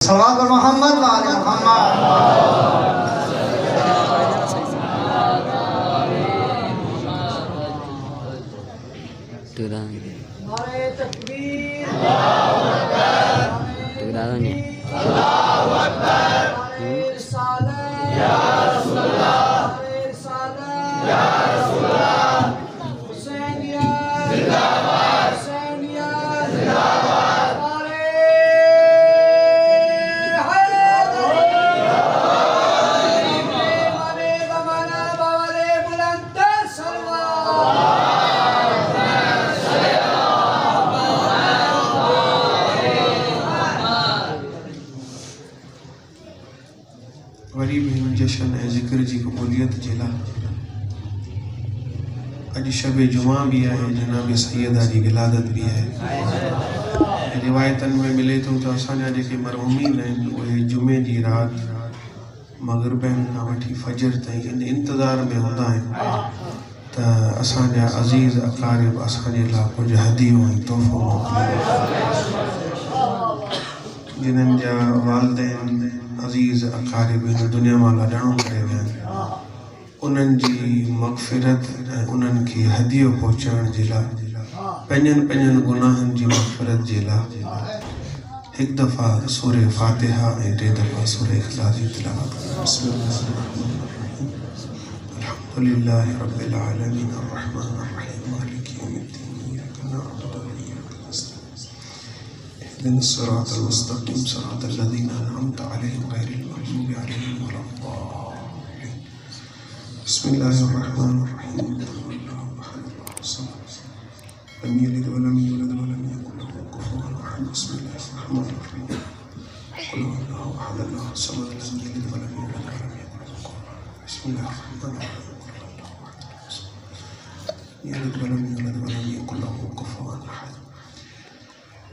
صلوات محمد وآل محمد. نعرہ تکبیر. اللہ اکبر. نعرہ رسالت. یا رسول اللہ. نعرہ رسالت. یا رسول اللہ. حسینیت زندہ باد. حسینیت زندہ باد. نعرہ حیدر. والے زمانہ والے بلند سلوات. غریب ہند جشن ہے ذکر جی قبولیت جلا. اج شب جمعہ بھی ہے، جناب سیدہ جی ولادت بھی ہے. روایتن میں ملے تو اساں جا کے مرحومین ہیں وہ جمعے دی رات مغربین کھا وٹھی فجر تائیں انتظار میں ہوندا ہیں تا اساں جا عزیز اقارب اساں جے لا کچھ ہدیوں ۽ تحفو جنن جا والدین عزیز اقارب دنیا والا ڈاؤن کرے وین انن جی مغفرت انن کی ہدیو پہنچان جلا پنجن گناہن جی مغفرت جلا ایک دفعہ سورہ فاتحہ ۽ ٹے دفعہ سورہ اخلاص جی تلاوت. بسم اللہ الرحمن الرحیم. الحمدللہ رب العالمین الرحمن الرحیم مالک یوم الدین ایاک نعبد و ایاک نستعین اهدنا الصراط المستقیم صراط الذین انعمت علیہم غیر المغضوب علیہم ولا الضالین. بسم اللہ الرحمن الرحیم. اللہ احد اللہ الصمد لم یلد ولم یولد ولم یکن له کفوا احد. بسم اللہ الرحمن الرحیم. قل هو اللہ احد اللہ الصمد لم یلد ولم یولد ولم یکن له کفوا احد. بسم اللہ الرحمن الرحیم. قل هو اللہ احد اللہ الصمد لم یلد ولم یولد ولم یکن له کفوا احد.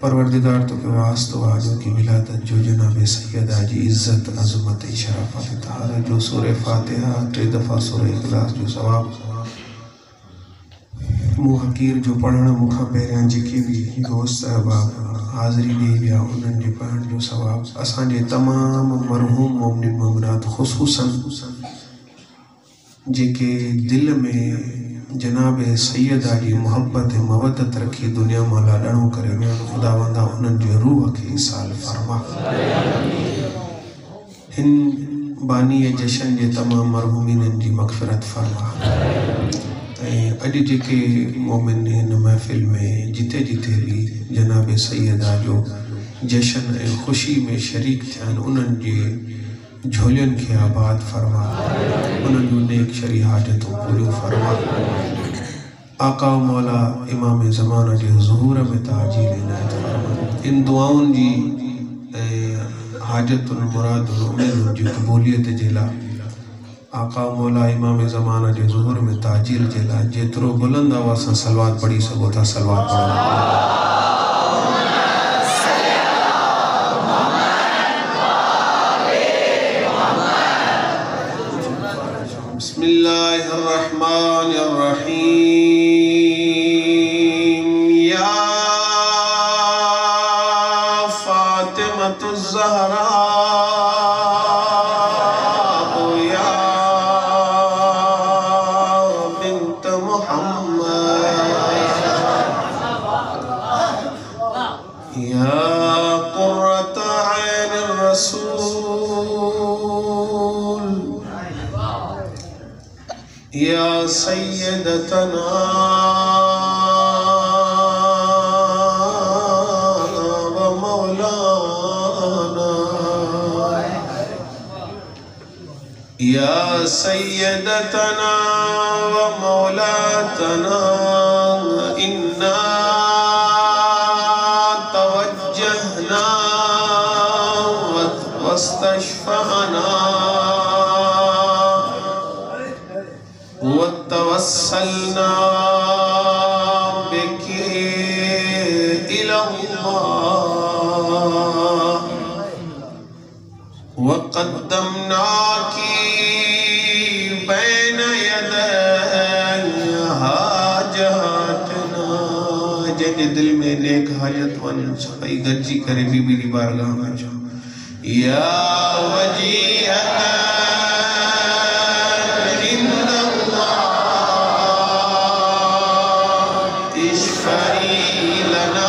پروردگار تو کے واسطہ آجو کی ولادت جو جناب سیدہ جی عزت عظمت شرافت طہارت جو سورہ فاتحہ 3 دفعہ سورہ اخلاص جو ثواب مو حقیر جو پڑھنا مکھا پہریاں جی کی بھی دوست احباب حاضری دے بیا انہن جی پڑھن جو ثواب اساں جے تمام مرحوم مومنین مومنات خصوصاً جے کے دل میں جناب سیدہ جی محبت مودت رکھی دنیا مالا ڈنو کرے وے خدا وندہ انہن جو روح کے سال فرما. ہن بانی جشن جے تمام مرحومین جی مغفرت فرما. اج جے کے مومن ہن محفل میں جتے جتے بھی جناب سیدہ جو جشن خوشی میں شریک تھیان انہن جے جھولین کے آباد فرما. انہن جو نیک شری حاجتوں پوری فرما. آقا و مولا امام زمانہ جے ظہور میں تعجیل عنایت فرما. ان دعاؤں جی حاجت المراد الامید جی قبولیت جلا آقا و مولا امام زمانہ جے ظہور میں تعجیل جلا جیترو بلند آواز سے صلوات پڑھی سکو تھا صلوات پڑھنا. بسم اللہ الرحمن الرحیم. یا فاطمۃ الزہراء یا بنت محمد یا قرۃ عین الرسول یا سیدتنا و مولانا یا سیدتنا و مولاتنا انا توجہنا واستشفعنا وتوسلنا بك إلى الله وقدمناك بين يدي حاجاتنا. جن دل میں نیک حاجت ون سپائی گرجی کرے بی بی بارگاہ میں جا یا وجیہتا عند اللہ اشفعی لنا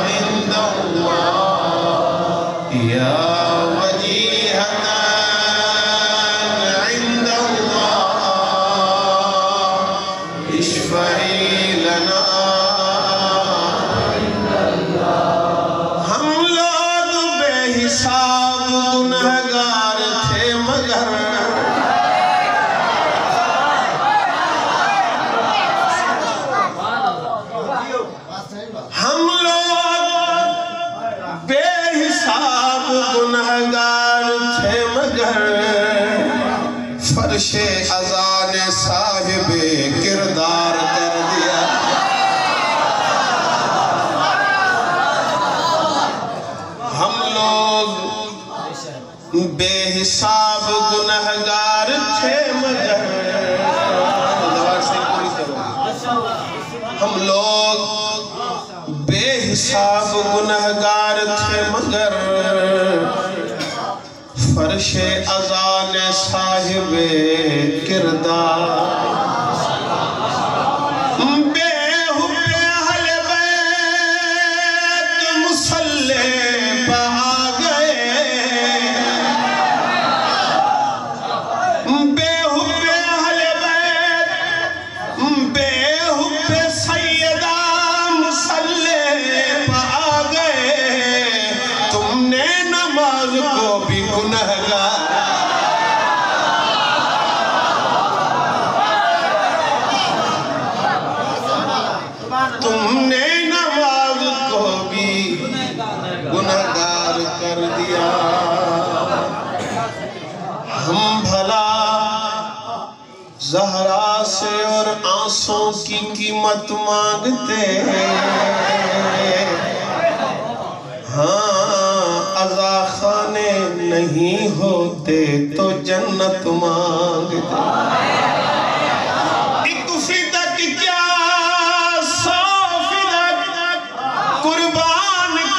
عند اللہ یا وجیہتا عند اللہ اشفعی لنا حساب گنہگار تھے مگر ہم لوگ بے حساب گنہگار تھے مگر فرش اذان صاحب کردار کر دیا ہم لوگ بے حساب گنہگار تھے مگر ہم لوگ بے حساب گنہگار تھے مگر فرش اذان صاحب کردار تم نے نماز کو بھی گنہگار کر دیا ہم بھلا زہرا سے اور آنسوں کی قیمت مانگتے ہاں عزا خانے نہیں ہوتے تو جنت مانگتے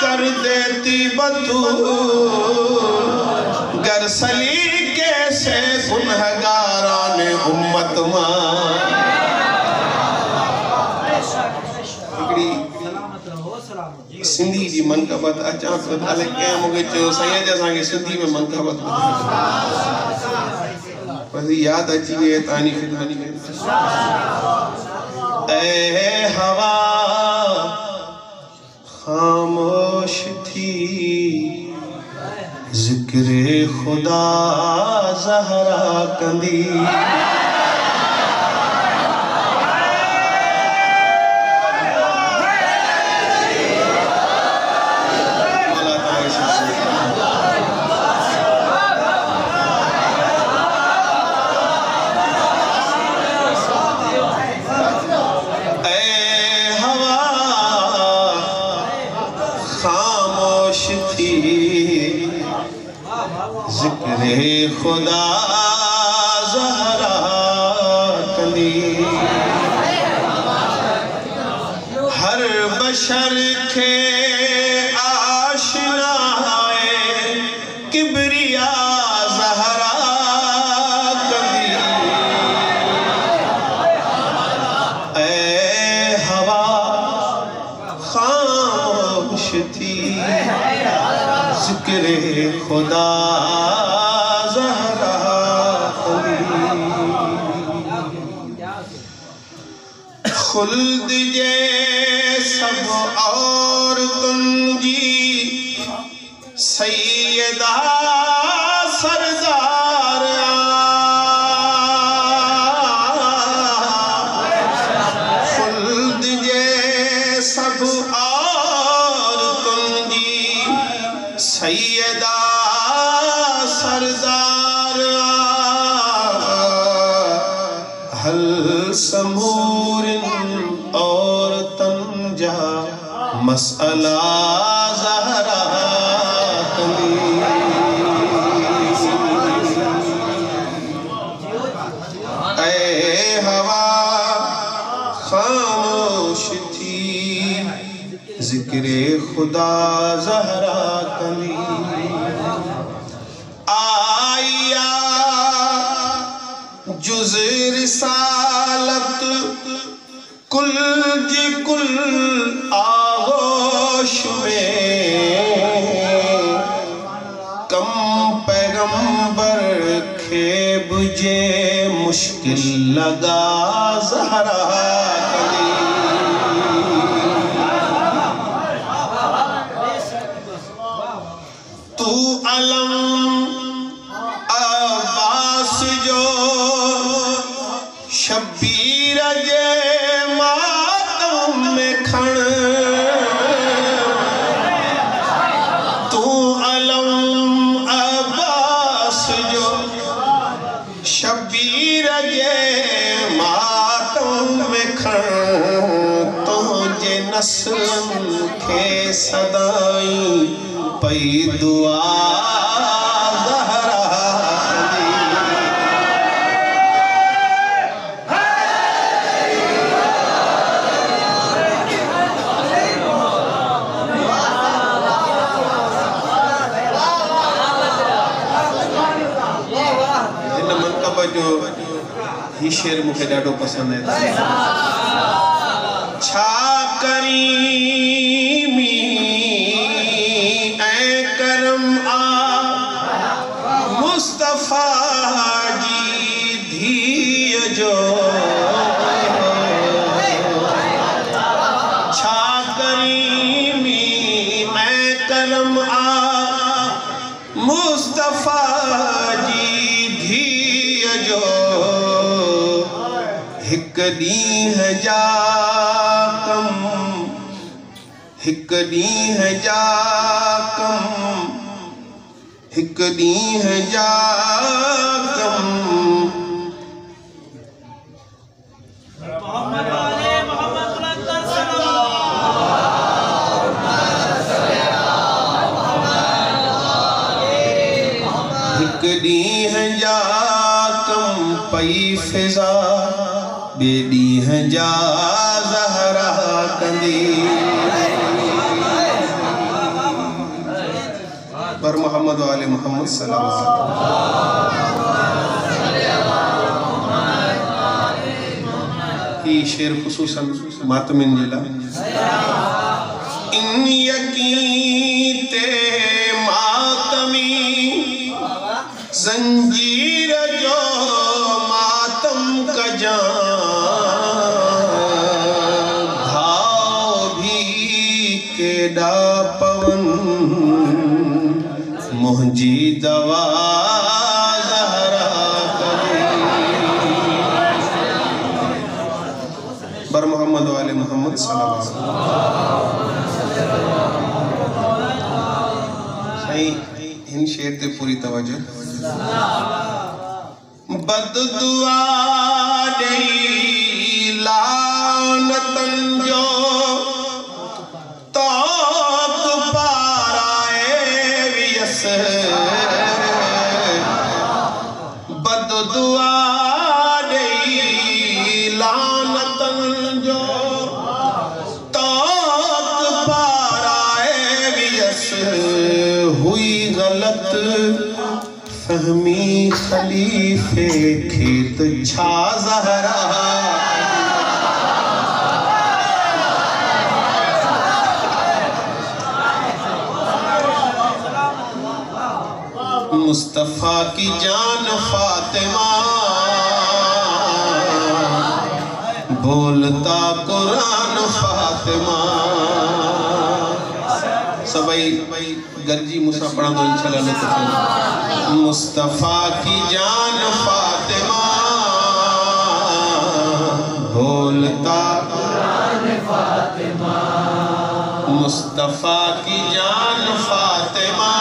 کر دیتی بطول گر سلیقے سے گنہگاران امت سندھی جی منقبت اچھا تو دھالے کیا مگے چو سید جیسا کہ سندھی میں منقبت بس یاد اچھی گئے تانی خدمت اے ہوا خاموش تھی ذکر خدا زہرا کندی ذکر خدا زہرا کندی ہر بشر کے آشنا ہے کبریا زہرا کندی اے ہوا خاموش تھی ذکر خدا زہرا خلد جے سب اور تنجی سیدہ سردار خلد جے سب اور تنجی سیدہ سردار حل سمور اور تنجا مسئلہ زہرا کندی اے ہوا خاموش تھی ذکر خدا زہرا کندی جز رسالت کل جی کل آغوش میں کم پیغمبر کھے بجے مشکل لگا زہرا کلی تو علم عباس جو شبیر جے ماتم میں کھن تو علم عباس جو شبیر جے ماتم میں کھن تو جے نسل کے صدائی پئی دعا زہرا دی ان منقبہ جو ہی شعر مجھے ڈاڈو پسند ہے چھا کریمی اے کرم آ مصطفیٰ جی دھی جو چھا کریمی اے کرم آ مصطفیٰ جی دھی جو ہک دین جا کم ہک دین جا کم ہک دین جا کم محمد والے محمد بلندر سلام ہک دین جا کم پئی فضا بے دین جا زہرا کندی پر محمد والے محمد صلی اللہ علیہ وسلم یہ شعر خصوصاً ماتمین جلا ان یقین تے ماتمی زنجیر جو ماتم کا جان گھاؤ بھی کیڑا پون مہنجی دوا زہرا کری بر محمد والے محمد صلی اللہ علیہ وسلم ان شعر تے پوری توجہ بد دعا دئی لعنتن جو توق پارائے ویس بد دعا دئی لعنتن جو توق پارائے ویس ہوئی غلط فہمی خلیفے کھیت چھا زہرا مصطفیٰ کی جان فاطمہ بولتا قرآن فاطمہ سبائی گرجی موسیٰ پڑھا دو انشاءاللہ لطف مصطفیٰ کی جان فاطمہ بولتا قرآن فاطمہ مصطفیٰ کی جان فاطمہ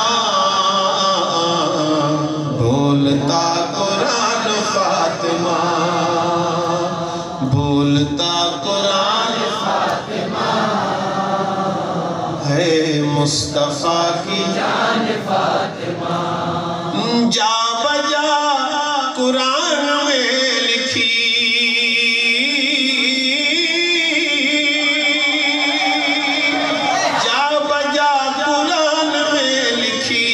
بولتا قرآن فاطمہ بولتا قرآن فاطمہ ہے مصطفیٰ کی جان فاطمہ جا بجا قرآن میں لکھی جا بجا قرآن میں لکھی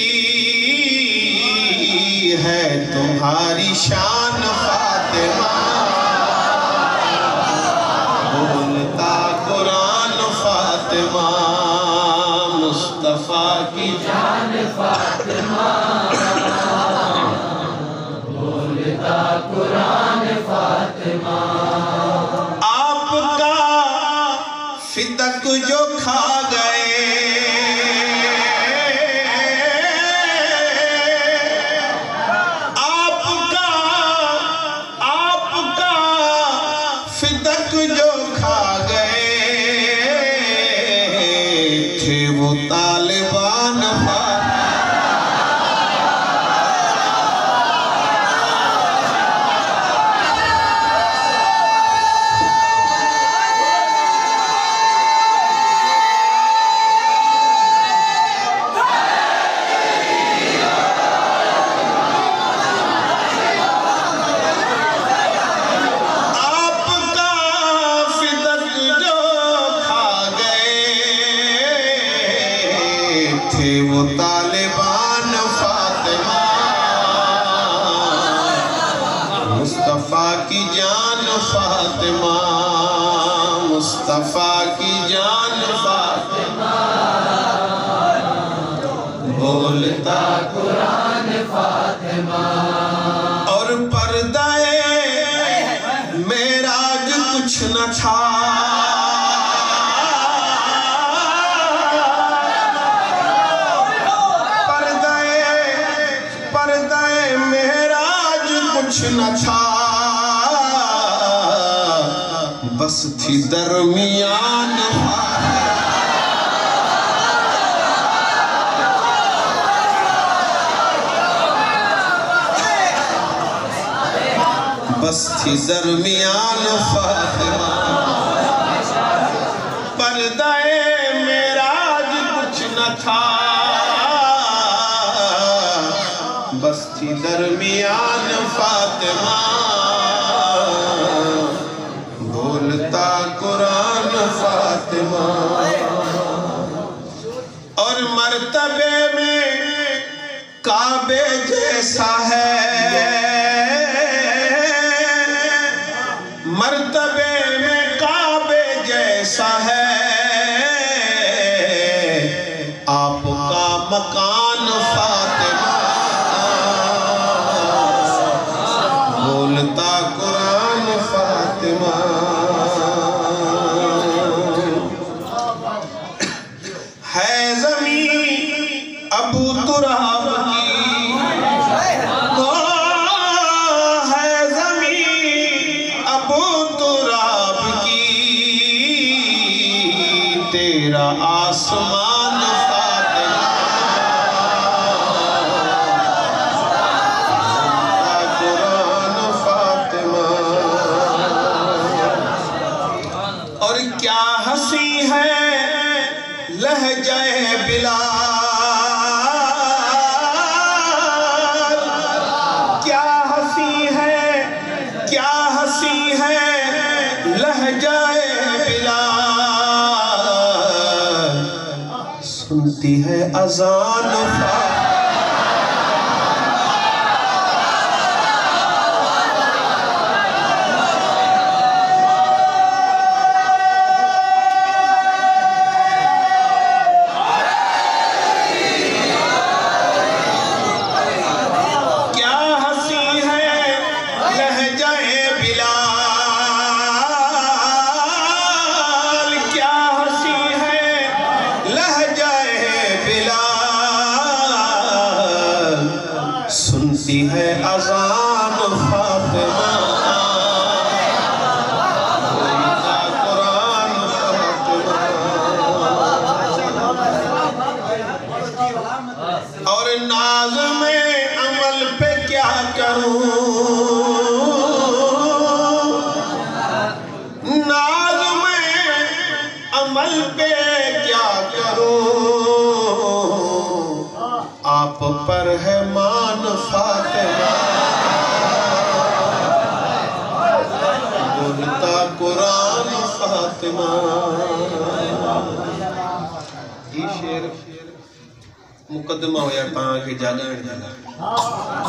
ہے تمہاری شان فاطمہ فاطمہ بولتا قرآن فاطمہ مصطفیٰ کی جان فاطمہ بولتا قرآن فاطمہ آپ کا فتق جو کھا گئے فتق جو کھا گئے تھے وہ طالبان وہ طالبان فاطمہ مصطفیٰ کی جان فاطمہ مصطفیٰ کی جان فاطمہ بولتا قرآن فاطمہ اور پردہ معراج کچھ نہ تھا کچھ نہ تھا بس تھی درمیان بس تھی درمیان فاطمہ پردہ معراج کچھ نہ تھا بس تھی درمیان فاطمہ بولتا قرآن فاطمہ اور مرتبے میں کعبے جیسا ہے مرتبے میں کعبے جیسا ہے آپ کا مکان فاطمہ بولتا قرآن فاطمہ ہے زمین ابو تراب کی ہے زمین ابو تراب کی تیرا آسمان کیا ہنسی ہے لہجہ بلال کیا ہنسی ہے لہجہ بلال سنتی ہے اذان سنتی ہے اذان فاطمہ بولتا قرآن فاطمہ اور ناز میں عمل پہ کیا کروں ناز میں عمل پہ کیا کروں آپ پر ہے مان فاطمہ بولتا قرآن فاطمہ یہ شعر مقدمہ ہویا تاں کہ جاگا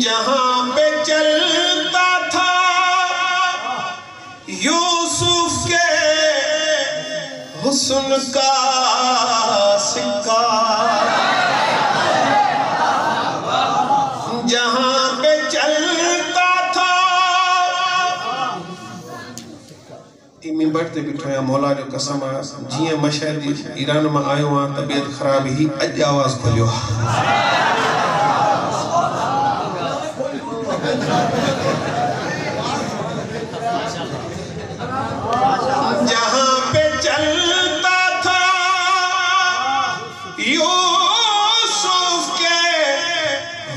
جہاں پہ چلتا تھا یوسف کے حسن کا سکہ، جہاں پہ چلتا تھا ممبر تے بیٹھو یا مولا جو قسم آیا جیئے مشہد ایران میں آئے وہاں طبیعت خراب ہی اج آواز کھولیو جہاں پہ چلتا تھا یوسف کے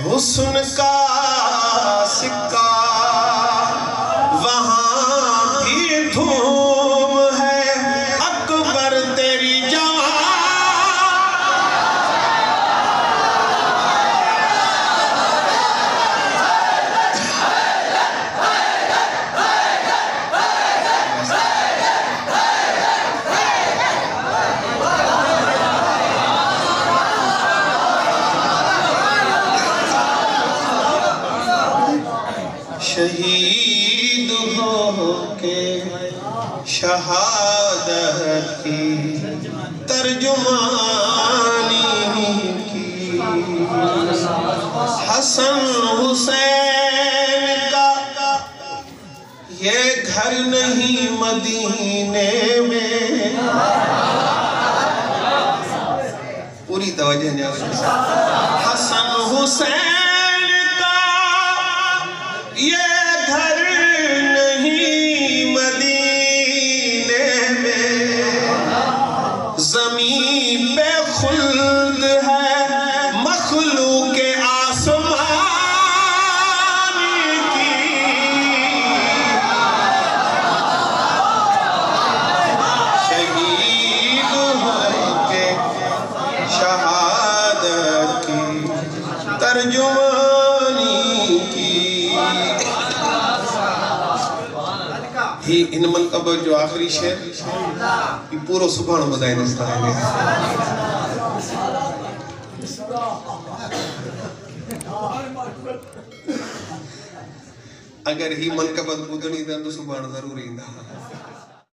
حسن کا سکہ، وہاں بھی دھوم ہے اکبر تیری شہید ہو کے شہادت کی ترجمانی کی، حسن حسین کا یہ گھر نہیں مدینے میں، پوری توجہ نہیں، حسن حسین یہ گھر نہیں مدینے میں، زمین پہ خلد ہے مخلوق آسمان کی، شہید ہو کے شہادت کی ترجمانی کی۔ ہی ان منقبہ جو آخری شہر یہ پورو سبحان بدائے نستا ہے اگر ہی منقبہ بدنی دن تو سبحان ضرور ہی